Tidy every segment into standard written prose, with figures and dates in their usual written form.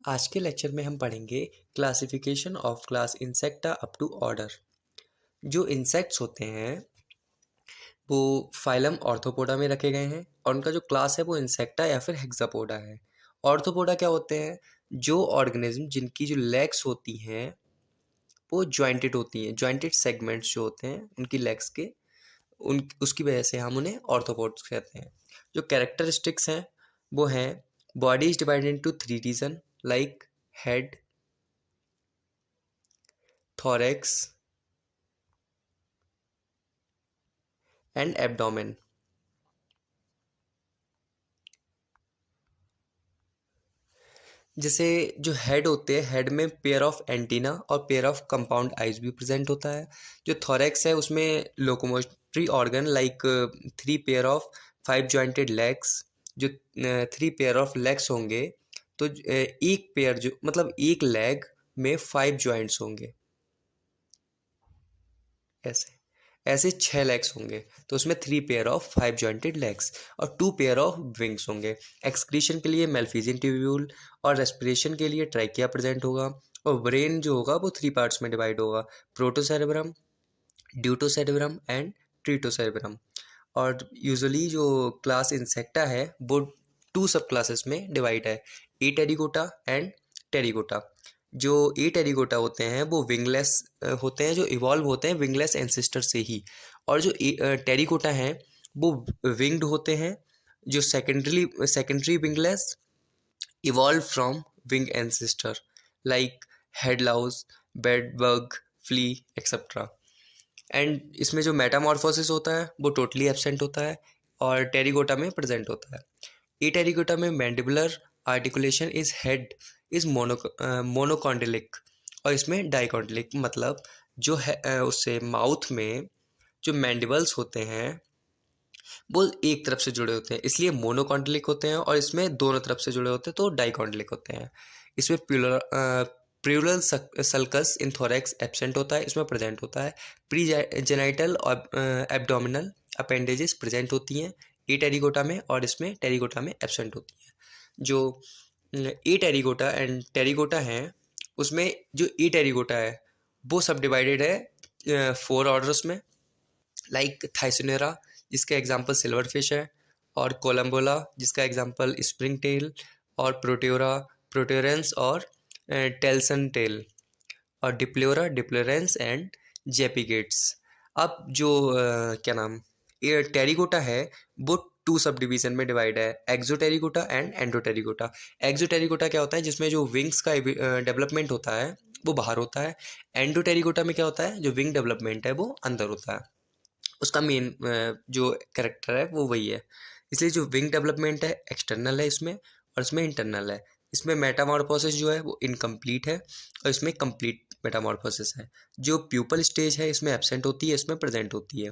आज के लेक्चर में हम पढ़ेंगे classification of class insecta up to order. जो इंसेक्ट्स होते हैं वो फाइलम ऑर्थोपोडा में रखे गए हैं और उनका जो क्लास है वो इंसेक्टा या फिर हेक्सापोडा है। ऑर्थोपोडा क्या होते हैं? जो ऑर्गेनिज्म जिनकी जो लेग्स होती हैं वो ज्वाइंटेड होती हैं, ज्वाइंटेड सेगमेंट्स जो होते हैं उनकी लेग्स के, उन उसकी वजह से हम उन्हें ऑर्थोपोड्स कहते हैं। जो कैरेक्टरिस्टिक्स हैं वो हैं body is divided into 3 region like head, thorax and abdomen. जैसे जो हेड होते हैं, हेड में पेयर ऑफ एंटीना और पेयर ऑफ कंपाउंड आइज भी प्रेजेंट होता है। जो थोरैक्स है उसमें locomotory organ like 3 pair of 5 jointed legs. जो 3 पेयर ऑफ लेग्स होंगे तो एक पेयर जो मतलब एक लेग में 5 जॉइंट्स होंगे, ऐसे ऐसे 6 लेग्स होंगे तो उसमें 3 पेयर ऑफ 5 जॉइंटेड लेग्स और 2 पेयर ऑफ विंग्स होंगे। एक्सक्रीशन के लिए मेल्फिजियन ट्यूब्यूल और रेस्पिरेशन के लिए ट्राइकिया प्रेजेंट होगा। और ब्रेन जो होगा वो 3 पार्ट्स में डिवाइड होगा, प्रोटोसेरेब्रम, ड्यूटोसेरेब्रम एंड ट्रीटोसेरेब्रम। और यूजुअली जो क्लास इंसेक्टा है वो 2 सब क्लासेस में डिवाइड है, ए टेरिकोटा एंड टेरिकोटा। जो ए टेरिकोटा होते हैं वो विंगलेस होते हैं, जो इवॉल्व होते हैं विंगलेस एंसेस्टर से ही। और जो टेरिकोटा हैं वो विंग्ड होते हैं, जो secondary wingless evolve from wing ancestor like head louse, bed bug, flea etcetera. And इसमें जो मेटामॉर्फोसिस होता है वो टोटली एब्सेंट होता है और टेरिकोटा में प्रेजेंट होता है। ए टेरिकोटा में mandibular articulation is head is monocondylic और इसमें डाइकॉन्डिलिक, मतलब जो है उससे माउथ में जो मैंडिबल्स होते हैं वो एक तरफ से जुड़े होते हैं, इसलिए मोनोकॉन्डिलिक होते हैं। और इसमें दोनों तरफ से जुड़े होते हैं तो डाइकॉन्डिलिक होते हैं। इसमें प्यूरल सल्कस इन थोरैक्स एब्सेंट होता है, इसमें प्रेजेंट होता है। प्री जेनाइटल और एब्डोमिनल अपेंडेजेस प्रेजेंट होती हैं ए टेरिकोटा में और इसमें टेरिकोटा में एब्सेंट होती हैं। जो ए टेरिकोटा एंड टेरिकोटा हैं उसमें जो ए टेरिकोटा है वो सब डिवाइडेड है 4 ऑर्डर्स में, लाइक थाइसोनेरा जिसका एग्जांपल सिल्वर फिश है, और कोलम्बोला जिसका एग्जांपल स्प्रिंग टेल, और प्रोटेरा प्रोटेरेंस और टेल्सन टेल, और डिप्लोरा डिप्लोरेंस एंड जेपिगेट्स। अब जो क्या नाम ये टेरिकोटा है वो 2 सब डिवीजन में डिवाइड है, एक्सोटेरिकोटा एंड एंडोटेरिकोटा। एक्सोटेरिकोटा क्या होता है? जिसमें जो विंग्स का डेवलपमेंट होता है वो बाहर होता है। एंडोटेरिकोटा में क्या होता है? जो विंग डेवलपमेंट है वो अंदर होता है। उसका मेन जो कैरेक्टर है वो वही है। इसलिए जो विंग डेवलपमेंट है एक्सटर्नल है इसमें और इसमें इंटरनल है। इसमें मेटामॉर्फोसिस जो है वो इनकम्प्लीट है और इसमें कंप्लीट मेटामॉर्फोसिस है। जो प्यूपल स्टेज है इसमें एब्सेंट होती है, इसमें प्रेजेंट होती है।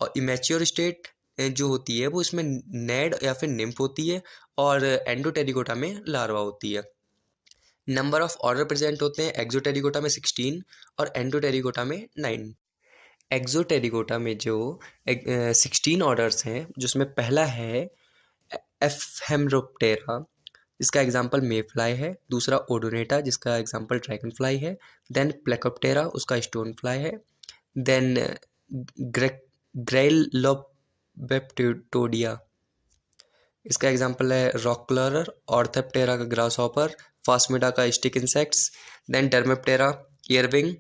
और इमेच्योर स्टेट जो होती है वो इसमें नेड या फिर निम्फ होती है और एंडोटेरिकोटा में लार्वा होती है। नंबर ऑफ ऑर्डर प्रेजेंट होते हैं एक्सोटेरिकोटा में 16 और एंडोटेरिकोटा में 9। एक्सोटेरिकोटा में जो 16 ऑर्डर्स हैं जिसमें पहला है एफहेमरोप्टेरा जिसका एग्जांपल मे फ्लाई है, दूसरा ओडोनेटा जिसका एग्जांपल ड्रैगन फ्लाई है, देन प्लेकोप्टेरा उसका स्टोन फ्लाई है, देन ग्रेइलोबेप्टिडोडिया इसका एग्जांपल है रॉक क्लरर, ऑर्थेप्टेरा का ग्रास हॉपर, फास्मिडा का stick insects, then Dermaptera earwig,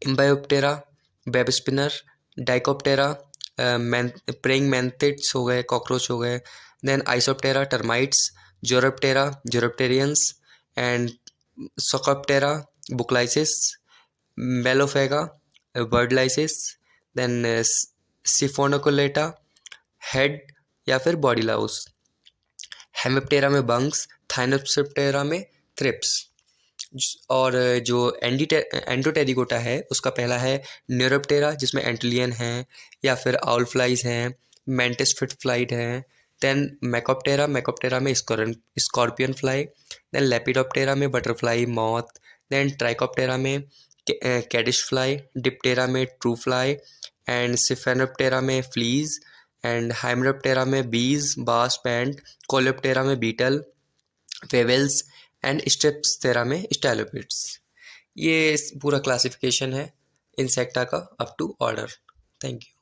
Embioptera web spinner, Dictyoptera praying mantids हो गए, कॉकरोच हो गए, then Isoptera termites, Zoraptera zorapterans and Psocoptera booklice, Mallophaga bird lice, then Siphunculata head या फिर बॉडी लाउस, हेमिप्टेरा में बंग्स, थाइनोप्टेरा में thrips. और जो एंडोटेरिकोटा है उसका पहला है न्यूरोप्टेरा जिसमें एंटिलियन हैं या फिर आउल फ्लाइज हैं, मेंटिस फिट फ्लाइड हैं, देन मैकोप्टेरा में स्कॉर्पियन फ्लाई, देन लेपिडोप्टेरा में बटरफ्लाई मॉथ, देन ट्राइकोप्टेरा में कैडिश फ्लाई, डिप्टेरा में ट्रू फ्लाई एंड सिफेनोप्टेरा में फ्लीज एंड हाइमेनोप्टेरा में बीज बास पैंट, कोलेप्टेरा में बीटल, वेवेल्स एंड स्ट्रेप्सथेरा में स्टाइलोपिड्स। ये पूरा क्लासिफिकेशन है इंसेक्टा का up to order. Thank you.